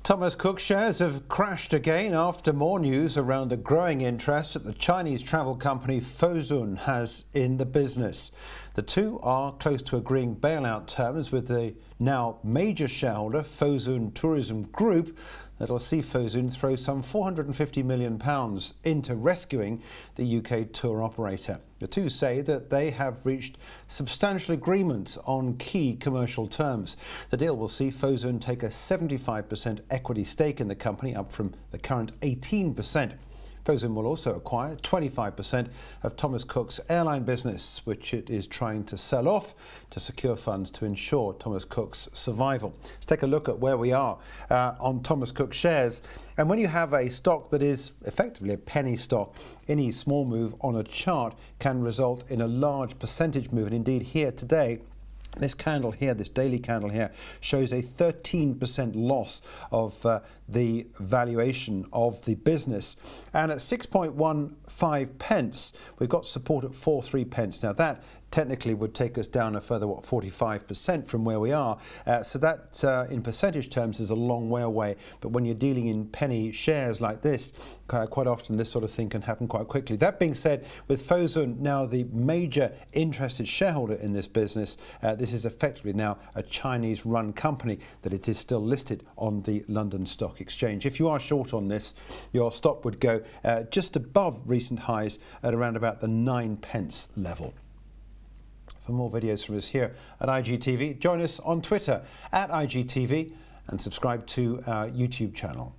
Thomas Cook shares have crashed again after more news around the growing interest that the Chinese travel company Fosun has in the business. The two are close to agreeing bailout terms with the now major shareholder Fosun Tourism Group that will see Fosun throw some £450 million into rescuing the UK tour operator. The two say that they have reached substantial agreements on key commercial terms. The deal will see Fosun take a 75% equity stake in the company, up from the current 18%. Fosun will also acquire 25% of Thomas Cook's airline business, which it is trying to sell off to secure funds to ensure Thomas Cook's survival. Let's take a look at where we are on Thomas Cook shares. And when you have a stock that is effectively a penny stock, any small move on a chart can result in a large percentage move. And indeed here today, this candle here, this daily candle here, shows a 13% loss of the valuation of the business. And at 6.15 pence, we've got support at 4.3 pence. Now that technically would take us down a further, 45% from where we are. So that in percentage terms is a long way away. But when you're dealing in penny shares like this, quite often this sort of thing can happen quite quickly. That being said, with Fosun now the major interested shareholder in this business, this is effectively now a Chinese-run company that it is still listed on the London Stock Exchange. If you are short on this, your stop would go just above recent highs at around about the 9 pence level. For more videos from us here at IGTV, join us on Twitter at IGTV and subscribe to our YouTube channel.